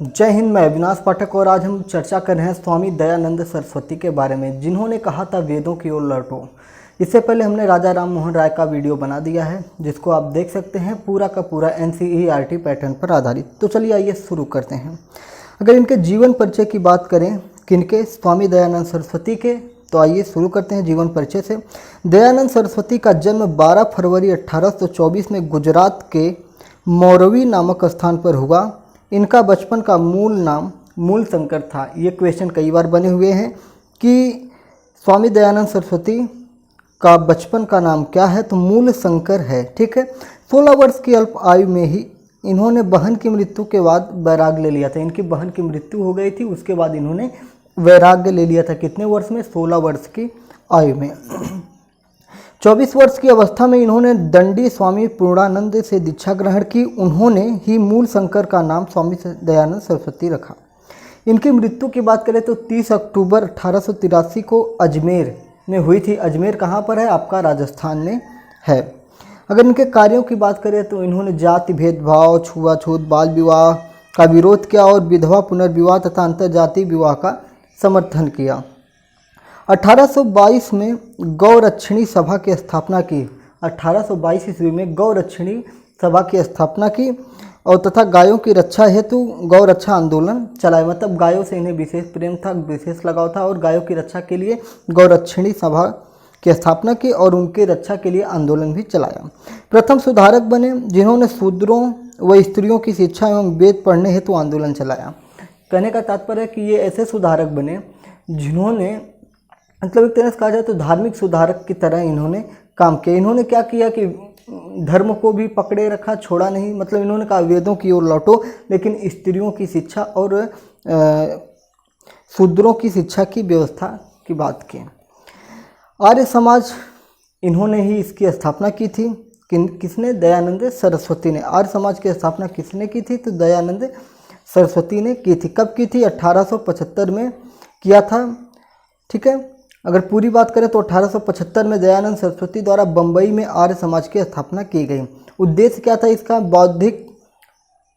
जय हिंद। मैं अविनाश पाठक और आज हम चर्चा कर रहे हैं स्वामी दयानंद सरस्वती के बारे में, जिन्होंने कहा था वेदों की ओर लौटो। इससे पहले हमने राजा राम मोहन राय का वीडियो बना दिया है, जिसको आप देख सकते हैं, पूरा का पूरा NCERT पैटर्न पर आधारित। तो चलिए आइए शुरू करते हैं। अगर इनके जीवन परिचय की बात करें, किनके, स्वामी दयानंद सरस्वती के, तो आइए शुरू करते हैं जीवन परिचय से। दयानंद सरस्वती का जन्म 12 फरवरी 1824 में गुजरात के मोरवी नामक स्थान पर हुआ। इनका बचपन का मूल नाम मूल शंकर था। ये क्वेश्चन कई बार बने हुए हैं कि स्वामी दयानंद सरस्वती का बचपन का नाम क्या है, तो मूल शंकर है। ठीक है। 16 वर्ष की अल्प आयु में ही इन्होंने बहन की मृत्यु के बाद वैराग्य ले लिया था। इनकी बहन की मृत्यु हो गई थी, उसके बाद इन्होंने वैराग्य ले लिया था। कितने वर्ष में? 16 वर्ष की आयु में। 24 वर्ष की अवस्था में इन्होंने दंडी स्वामी पूर्णानंद से दीक्षा ग्रहण की। उन्होंने ही मूल शंकर का नाम स्वामी दयानंद सरस्वती रखा। इनकी मृत्यु की बात करें तो 30 अक्टूबर 1883 को अजमेर में हुई थी। अजमेर कहाँ पर है? आपका राजस्थान में है। अगर इनके कार्यों की बात करें तो इन्होंने जाति भेदभाव, छुआछूत, बाल विवाह का विरोध किया और विधवा पुनर्विवाह तथा अंतर्जातीय विवाह का समर्थन किया। 1822 में गौरक्षिणी सभा की स्थापना की। 1822 ईस्वी में गौरक्षिणी सभा की स्थापना की और तथा गायों की रक्षा हेतु गौ रक्षा आंदोलन चलाया। मतलब गायों से इन्हें विशेष प्रेम था, विशेष लगाव था और गायों की रक्षा के लिए गौरक्षिणी सभा की स्थापना की और उनकी रक्षा के लिए आंदोलन भी चलाया। प्रथम सुधारक बने जिन्होंने शूद्रों व स्त्रियों की शिक्षा एवं वेद पढ़ने हेतु आंदोलन चलाया। कहने का तात्पर्य है कि ये ऐसे सुधारक बने जिन्होंने, मतलब एक तरह से कहा जाए तो धार्मिक सुधारक की तरह इन्होंने काम किया। इन्होंने क्या किया कि धर्म को भी पकड़े रखा, छोड़ा नहीं। मतलब इन्होंने कहा वेदों की ओर लौटो, लेकिन स्त्रियों की शिक्षा और शूद्रों की शिक्षा की व्यवस्था की बात की। आर्य समाज इन्होंने ही इसकी स्थापना की थी। किसने? दयानंद सरस्वती ने। आर्य समाज की स्थापना किसने की थी? तो दयानंद सरस्वती ने की थी। कब की थी? 1875 में किया था। ठीक है। अगर पूरी बात करें तो 1875 में दयानंद सरस्वती द्वारा बंबई में आर्य समाज की स्थापना की गई। उद्देश्य क्या था इसका? बौद्धिक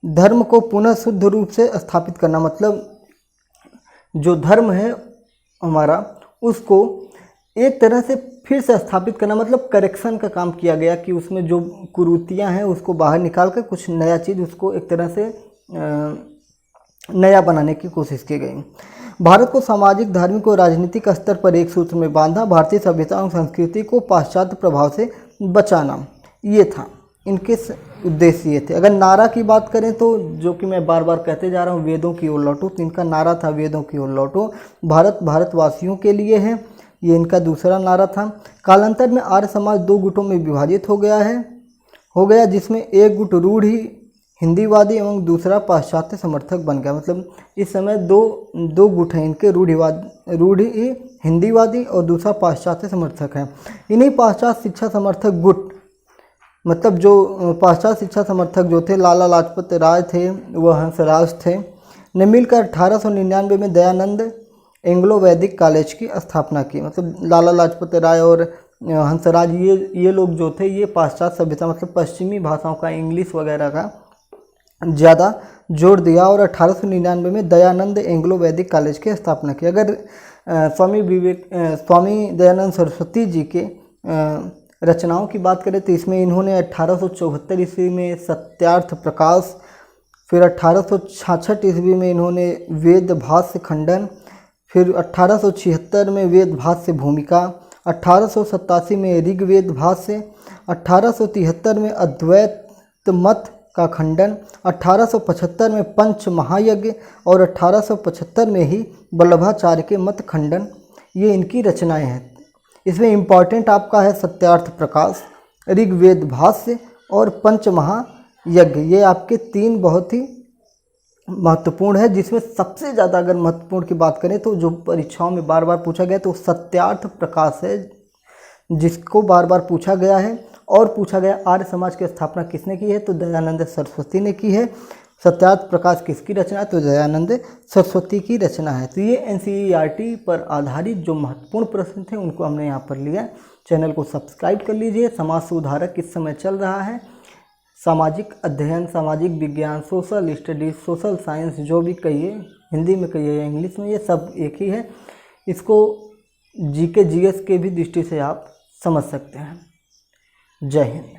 धर्म को पुनः शुद्ध रूप से स्थापित करना। मतलब जो धर्म है हमारा, उसको एक तरह से फिर से स्थापित करना। मतलब करेक्शन का काम किया गया कि उसमें जो कुरीतियाँ हैं उसको बाहर निकाल कर कुछ नया चीज़, उसको एक तरह से नया बनाने की कोशिश की गई। भारत को सामाजिक, धार्मिक और राजनीतिक स्तर पर एक सूत्र में बांधा। भारतीय सभ्यता और संस्कृति को पाश्चात्य प्रभाव से बचाना, ये था इनके उद्देश्य, ये थे। अगर नारा की बात करें तो, जो कि मैं बार बार कहते जा रहा हूँ, वेदों की ओर लौटो, तो इनका नारा था वेदों की ओर लौटो। भारत भारतवासियों के लिए है, ये इनका दूसरा नारा था। कालांतर में आर्य समाज 2 गुटों में विभाजित हो गया, जिसमें एक गुट रूढ़ी हिंदीवादी एवं दूसरा पाश्चात्य समर्थक बन गया। मतलब इस समय दो गुट हैं इनके, रूढ़ी हिंदीवादी और दूसरा पाश्चात्य समर्थक हैं। इन्हीं पाश्चात्य शिक्षा समर्थक गुट, मतलब जो पाश्चात्य शिक्षा समर्थक जो थे, लाला लाजपत राय थे, वह हंसराज थे, ने मिलकर 1899 में दयानंद एंग्लो वैदिक कॉलेज की स्थापना की। मतलब लाला लाजपत राय और हंसराज, ये लोग जो थे, ये पाश्चात्य सभ्यता, मतलब पश्चिमी भाषाओं का, इंग्लिश वगैरह का ज़्यादा जोर दिया और 1899 में दयानंद एंग्लो वैदिक कॉलेज की स्थापना की। अगर स्वामी दयानंद सरस्वती जी के रचनाओं की बात करें तो इसमें इन्होंने 1874 ईस्वी में सत्यार्थ प्रकाश, फिर 1866 ईस्वी में इन्होंने वेद भाष्य खंडन, फिर 1876 में वेद भाष्य भूमिका, 1887 में ऋग्वेद भाष्य, 1873 में अद्वैत मत का खंडन, 1875 में पंच महायज्ञ और 1875 में ही वल्लभाचार्य के मत खंडन, ये इनकी रचनाएं हैं। इसमें इम्पॉर्टेंट आपका है सत्यार्थ प्रकाश, ऋग्वेद भाष्य और पंच महायज्ञ। ये आपके 3 बहुत ही महत्वपूर्ण है, जिसमें सबसे ज़्यादा अगर महत्वपूर्ण की बात करें तो जो परीक्षाओं में बार बार पूछा गया तो सत्यार्थ प्रकाश है, जिसको बार बार पूछा गया है। और पूछा गया आर्य समाज की स्थापना किसने की है? तो दयानंद सरस्वती ने की है। सत्यार्थ प्रकाश किसकी रचना है? तो दयानंद सरस्वती की रचना है। तो ये NCERT पर आधारित जो महत्वपूर्ण प्रश्न थे उनको हमने यहाँ पर लिया। चैनल को सब्सक्राइब कर लीजिए। समाज सुधारक इस समय चल रहा है, सामाजिक अध्ययन, सामाजिक विज्ञान, सोशल स्टडीज, सोशल साइंस, जो भी कहिए, हिंदी में कहिए या इंग्लिश में, ये सब एक ही है। इसको जीके जीएस के भी दृष्टि से आप समझ सकते हैं। जय हिंद।